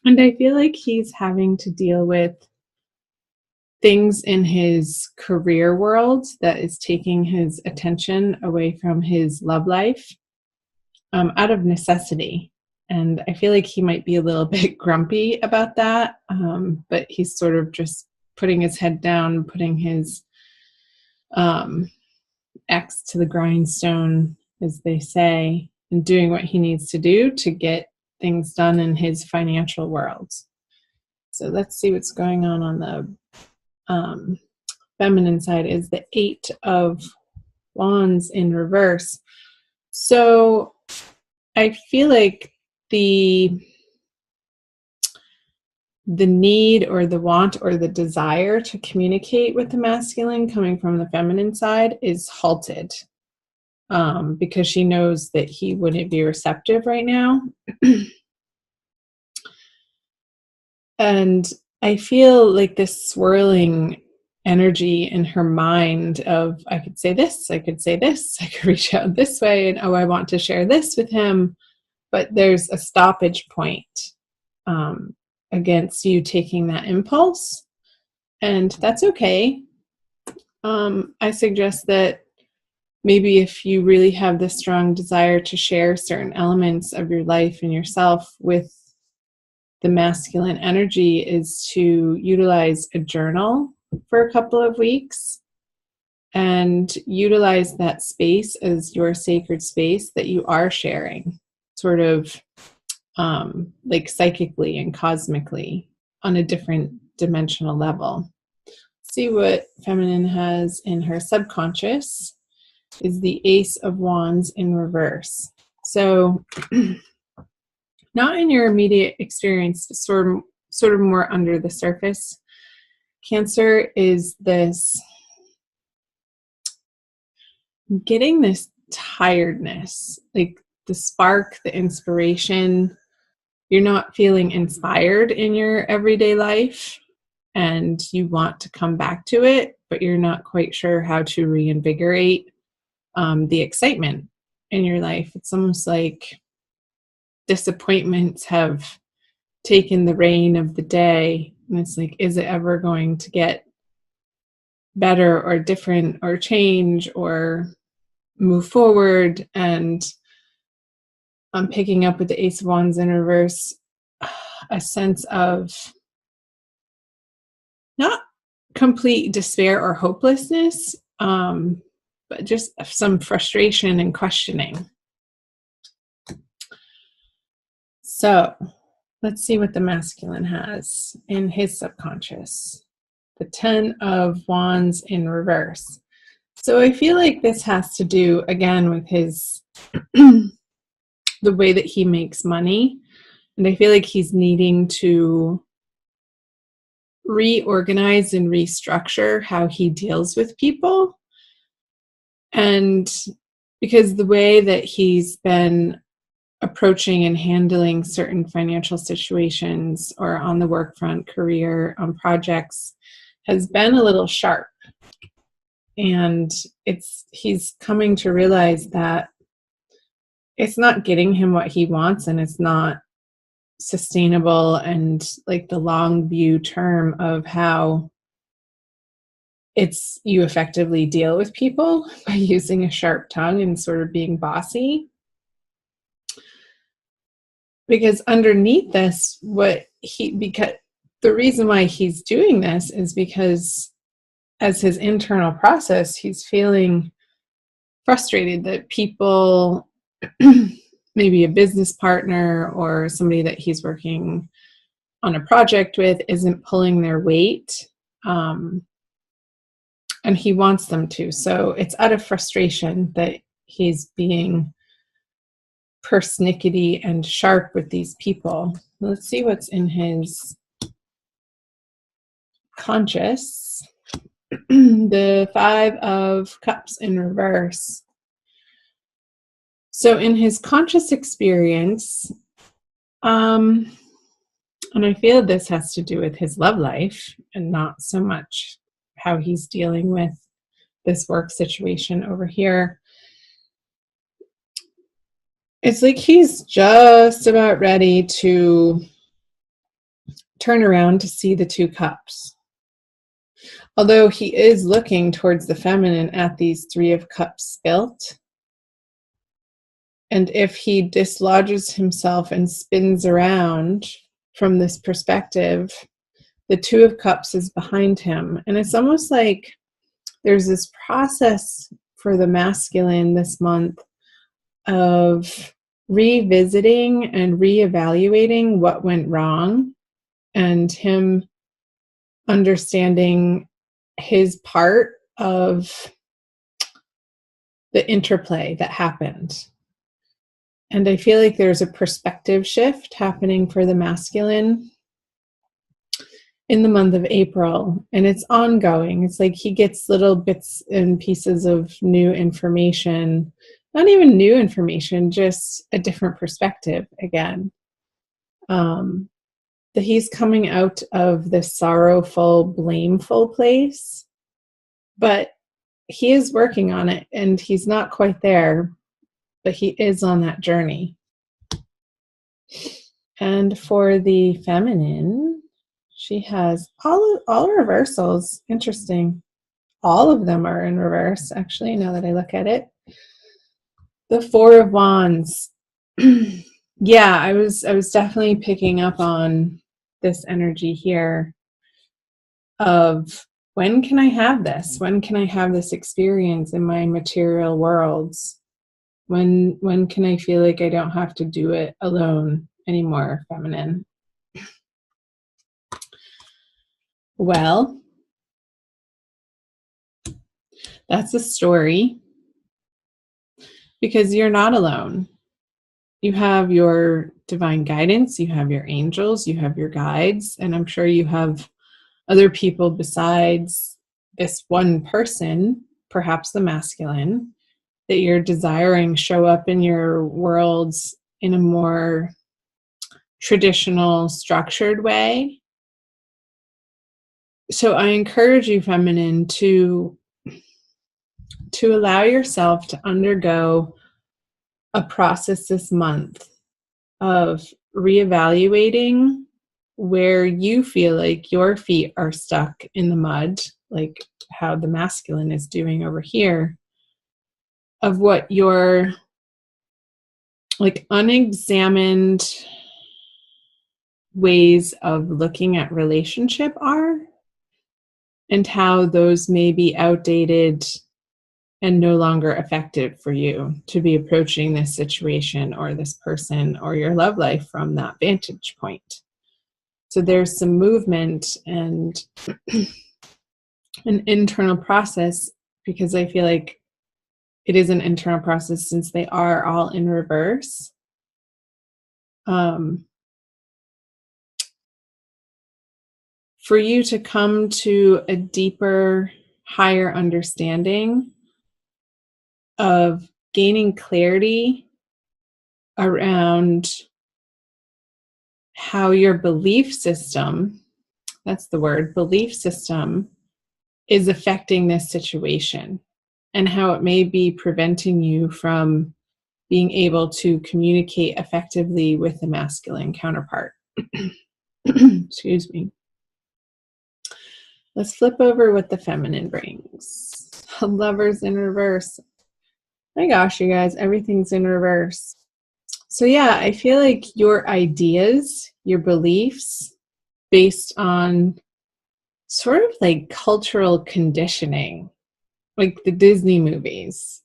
And I feel like he's having to deal with things in his career world that is taking his attention away from his love life, out of necessity. And I feel like he might be a little bit grumpy about that, but he's sort of just putting his head down, putting his um, axe to the grindstone, as they say, and doing what he needs to do to get things done in his financial world. So let's see what's going on the feminine side is the Eight of Wands in reverse. So I feel like the need or the want or the desire to communicate with the masculine coming from the feminine side is halted, because she knows that he wouldn't be receptive right now. And I feel like this swirling energy in her mind of, I could say this, I could say this, I could reach out this way, and oh, I want to share this with him. But there's a stoppage point against you taking that impulse. And that's okay. I suggest that maybe if you really have this strong desire to share certain elements of your life and yourself with the masculine energy, is to utilize a journal for a couple of weeks and utilize that space as your sacred space that you are sharing, sort of like psychically and cosmically on a different dimensional level. See what feminine has in her subconscious is the Ace of Wands in reverse. So not in your immediate experience, sort of more under the surface. Cancer is this getting this tiredness, like the spark, the inspiration. You're not feeling inspired in your everyday life and you want to come back to it, but you're not quite sure how to reinvigorate the excitement in your life. It's almost like disappointments have taken the reign of the day. And it's like, is it ever going to get better or different or change or move forward? And I'm picking up with the Ace of Wands in reverse a sense of not complete despair or hopelessness, but just some frustration and questioning. So let's see what the masculine has in his subconscious. The 10 of Wands in reverse. So I feel like this has to do, again, with his the way that he makes money. And I feel like he's needing to reorganize and restructure how he deals with people. And because the way that he's been approaching and handling certain financial situations or on the work front, career, on projects, has been a little sharp. And he's coming to realize that it's not getting him what he wants, and it's not sustainable and like the long view term of how you effectively deal with people by using a sharp tongue and sort of being bossy. Because underneath this, because the reason why he's doing this is because as his internal process, he's feeling frustrated that people, maybe a business partner or somebody that he's working on a project with, isn't pulling their weight. And he wants them to. So it's out of frustration that he's being persnickety and sharp with these people. Let's see what's in his conscious. The 5 of Cups in reverse. So in his conscious experience, and I feel this has to do with his love life and not so much how he's dealing with this work situation over here. It's like he's just about ready to turn around to see the two cups. Although he is looking towards the feminine at these Three of Cups spilt. And if he dislodges himself and spins around from this perspective, the Two of Cups is behind him. And it's almost like there's this process for the masculine this month of revisiting and reevaluating what went wrong, and him understanding his part of the interplay that happened. And I feel like there's a perspective shift happening for the masculine in the month of April, and it's ongoing. It's like he gets little bits and pieces of new information, not even new information, just a different perspective again. That he's coming out of this sorrowful, blameful place, but he is working on it, and he's not quite there, but he is on that journey. And for the feminine, she has all reversals. Interesting. All of them are in reverse, actually, now that I look at it. The Four of Wands. Yeah, I was definitely picking up on this energy here of, when can I have this? When can I have this experience in my material worlds? When can I feel like I don't have to do it alone anymore, feminine? Well, that's a story, because you're not alone. You have your divine guidance, you have your angels, you have your guides, and I'm sure you have other people besides this one person, perhaps the masculine, that you're desiring show up in your worlds in a more traditional, structured way. So I encourage you, feminine, to allow yourself to undergo a process this month of reevaluating where you feel like your feet are stuck in the mud, like how the masculine is doing over here, of what your like unexamined ways of looking at relationship are, and how those may be outdated and no longer effective for you to be approaching this situation or this person or your love life from that vantage point. So there's some movement and an internal process, because I feel like it is an internal process since they are all in reverse. For you to come to a deeper, higher understanding of gaining clarity around how your belief system, that's the word, belief system, is affecting this situation, and how it may be preventing you from being able to communicate effectively with the masculine counterpart. Excuse me. Let's flip over what the feminine brings. Lovers in reverse. My gosh, you guys, everything's in reverse. So yeah, I feel like your ideas, your beliefs, based on sort of like cultural conditioning, like the Disney movies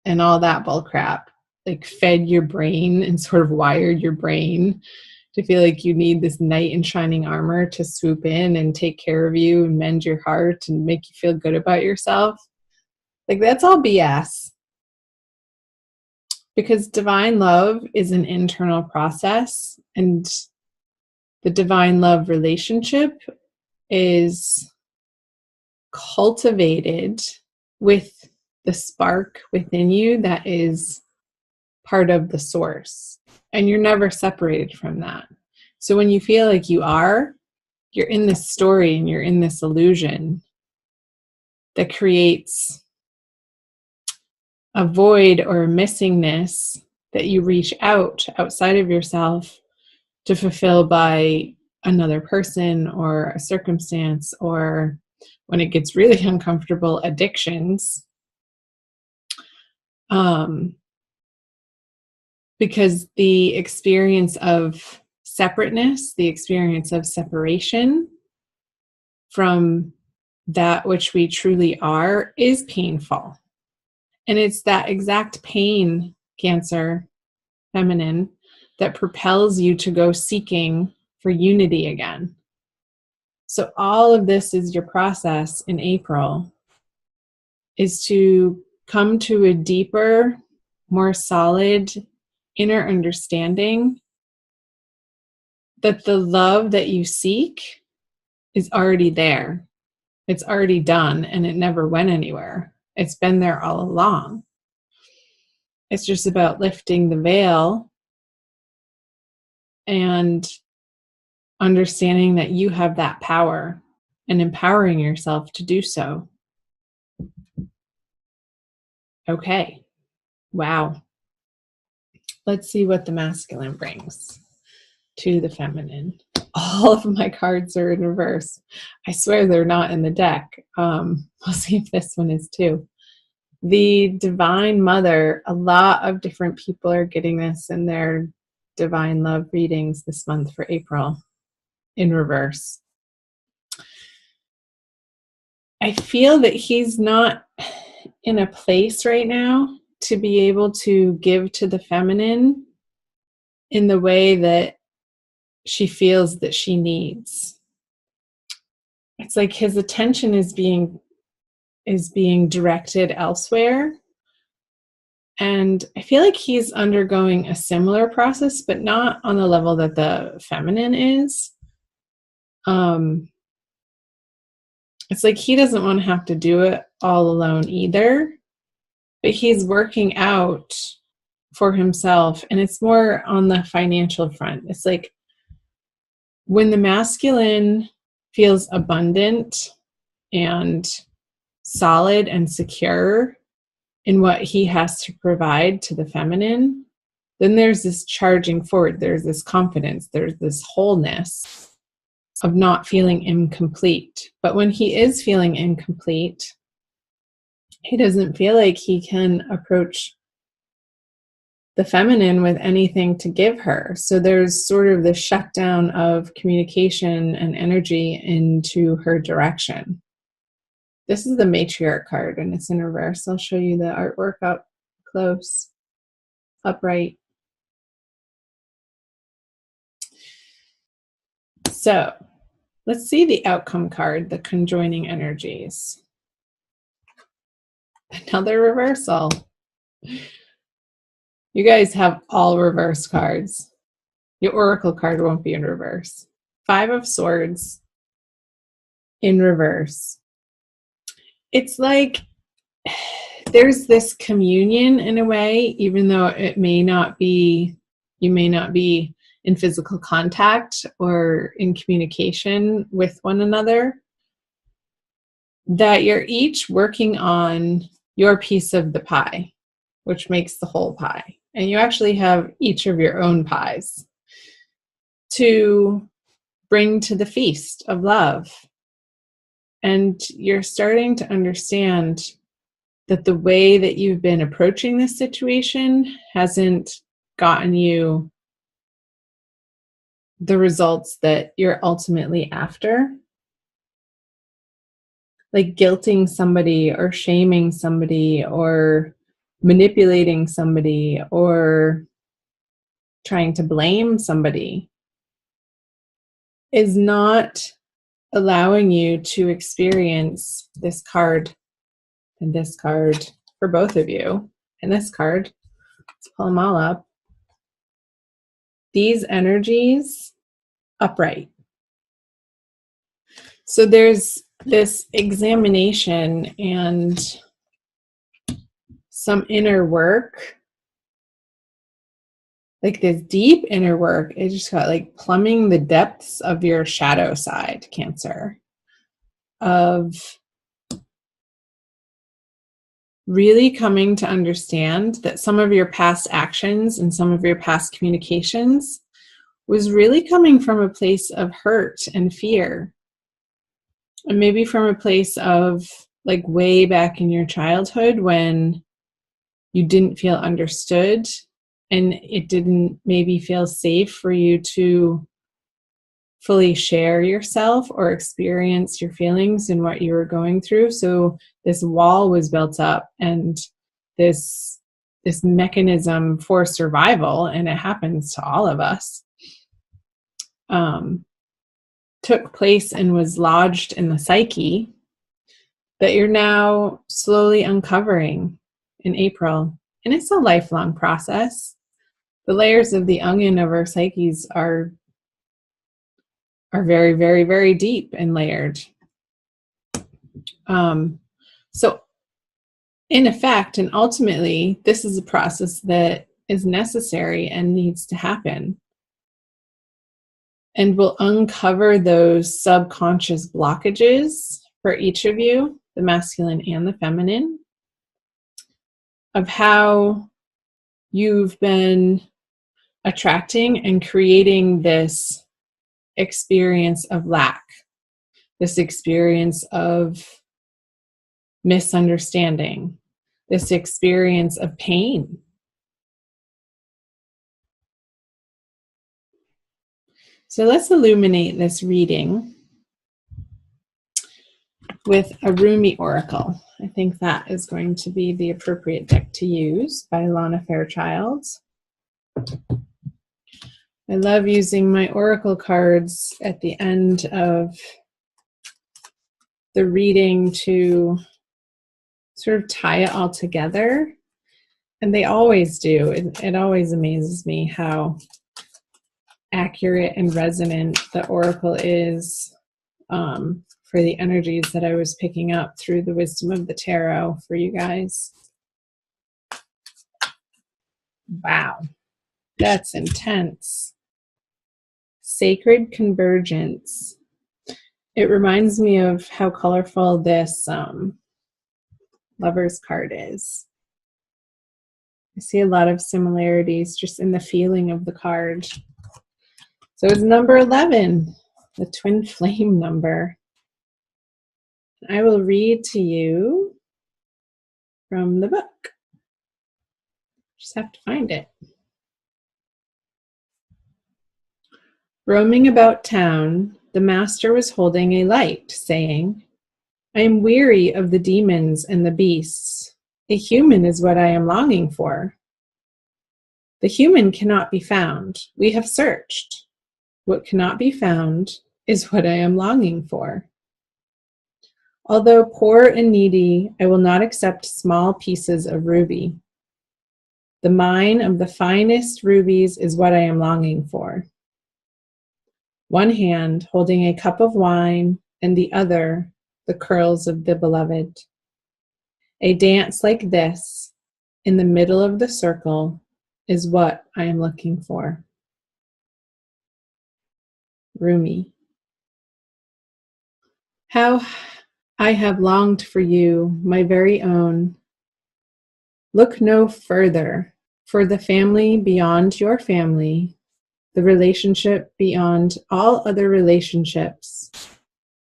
and all that bull crap, like fed your brain and sort of wired your brain to feel like you need this knight in shining armor to swoop in and take care of you and mend your heart and make you feel good about yourself. Like, that's all BS. Because divine love is an internal process, and the divine love relationship is cultivated with the spark within you that is part of the source. And you're never separated from that. So when you feel like you're in this story and you're in this illusion that creates a void or a missingness that you reach outside of yourself to fulfill by another person or a circumstance, or when it gets really uncomfortable, addictions. Because the experience of separateness, the experience of separation from that which we truly are is painful. And it's that exact pain, Cancer, feminine, that propels you to go seeking for unity again. So all of this is your process in April, is to come to a deeper, more solid inner understanding that the love that you seek is already there. It's already done, and it never went anywhere. It's been there all along. It's just about lifting the veil and understanding that you have that power and empowering yourself to do so. Okay. Wow. Let's see what the masculine brings to the feminine. All of my cards are in reverse. I swear they're not in the deck. We'll see if this one is too. The Divine Mother, a lot of different people are getting this in their Divine Love readings this month for April in reverse. I feel that he's not in a place right now to be able to give to the feminine in the way that she feels that she needs. It's like his attention is being directed elsewhere. And I feel like he's undergoing a similar process, but not on the level that the feminine is. It's like he doesn't want to have to do it all alone either, but he's working out for himself, and it's more on the financial front. It's like when the masculine feels abundant and solid and secure in what he has to provide to the feminine, then there's this charging forward, there's this confidence, there's this wholeness of not feeling incomplete. But when he is feeling incomplete, he doesn't feel like he can approach the feminine with anything to give her. So there's sort of the shutdown of communication and energy into her direction. This is the matriarch card, and it's in reverse. I'll show you the artwork up close, upright. So let's see the outcome card, the conjoining energies. Another reversal. You guys have all reverse cards. Your oracle card won't be in reverse. 5 of Swords in reverse. It's like there's this communion in a way, even though you may not be in physical contact or in communication with one another, that you're each working on your piece of the pie, which makes the whole pie. And you actually have each of your own pies to bring to the feast of love. And you're starting to understand that the way that you've been approaching this situation hasn't gotten you the results that you're ultimately after. Like guilting somebody or shaming somebody or manipulating somebody or trying to blame somebody is not allowing you to experience this card and this card for both of you. And this card, let's pull them all up. These energies upright. So there's this examination and some inner work, like this deep inner work. It just got like plumbing the depths of your shadow side, Cancer, of really coming to understand that some of your past actions and some of your past communications was really coming from a place of hurt and fear. And maybe from a place of like way back in your childhood when you didn't feel understood and it didn't maybe feel safe for you to fully share yourself or experience your feelings and what you were going through. So this wall was built up, and this mechanism for survival, and it happens to all of us, took place and was lodged in the psyche that you're now slowly uncovering in April. And it's a lifelong process. The layers of the onion of our psyches are very, very, very deep and layered. So in effect, and ultimately, this is a process that is necessary and needs to happen, and will uncover those subconscious blockages for each of you, the masculine and the feminine, of how you've been attracting and creating this experience of lack, this experience of misunderstanding, this experience of pain. So let's illuminate this reading with a Rumi oracle. I think that is going to be the appropriate deck to use by Lana Fairchild. I love using my oracle cards at the end of the reading to sort of tie it all together. And they always do. It always amazes me how accurate and resonant the oracle is for the energies that I was picking up through the wisdom of the tarot for you guys. Wow, that's intense. Sacred convergence. It reminds me of how colorful this Lover's card is. I see a lot of similarities just in the feeling of the card. So it's number 11, the twin flame number. I will read to you from the book. Just have to find it. Roaming about town, the master was holding a light, saying, I am weary of the demons and the beasts. A human is what I am longing for. The human cannot be found. We have searched. What cannot be found is what I am longing for. Although poor and needy, I will not accept small pieces of ruby. The mine of the finest rubies is what I am longing for. One hand holding a cup of wine, and the other the curls of the beloved. A dance like this, in the middle of the circle, is what I am looking for. Rumi. How I have longed for you, my very own. Look no further, for the family beyond your family, the relationship beyond all other relationships,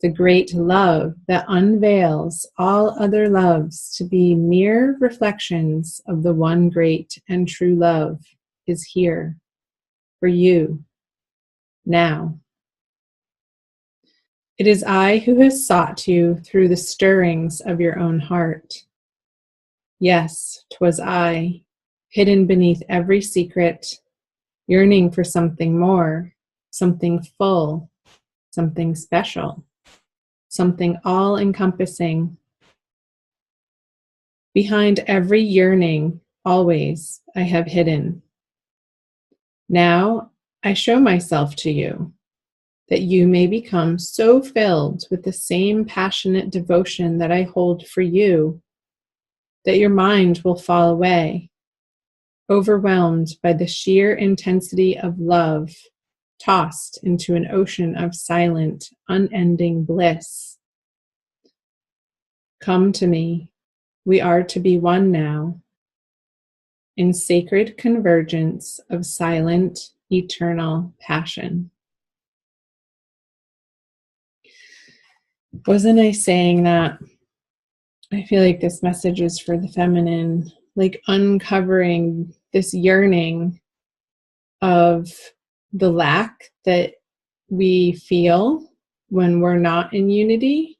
the great love that unveils all other loves to be mere reflections of the one great and true love, is here for you now. It is I who has sought you through the stirrings of your own heart. Yes, 'twas I, hidden beneath every secret, yearning for something more, something full, something special, something all-encompassing. Behind every yearning, always, I have hidden. Now I show myself to you, that you may become so filled with the same passionate devotion that I hold for you, that your mind will fall away, overwhelmed by the sheer intensity of love, tossed into an ocean of silent, unending bliss. Come to me, we are to be one now, in sacred convergence of silent, eternal passion. Wasn't I saying that I feel like this message is for the feminine, like uncovering this yearning of the lack that we feel when we're not in unity?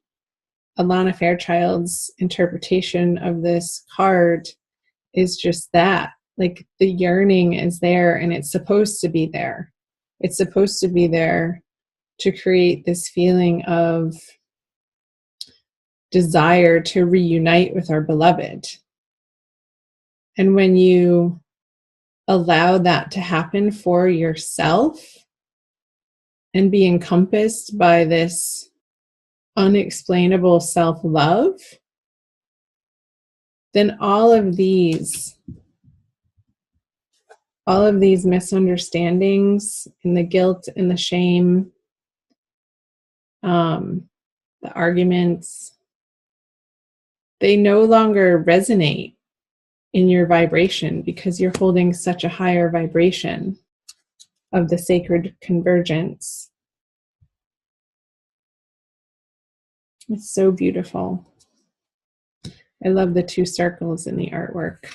Alana Fairchild's interpretation of this card is just that. Like the yearning is there and it's supposed to be there. It's supposed to be there to create this feeling of desire to reunite with our beloved. And when you allow that to happen for yourself and be encompassed by this unexplainable self-love, then all of these misunderstandings and the guilt and the shame, the arguments, they no longer resonate in your vibration because you're holding such a higher vibration of the sacred convergence. It's so beautiful. I love the two circles in the artwork.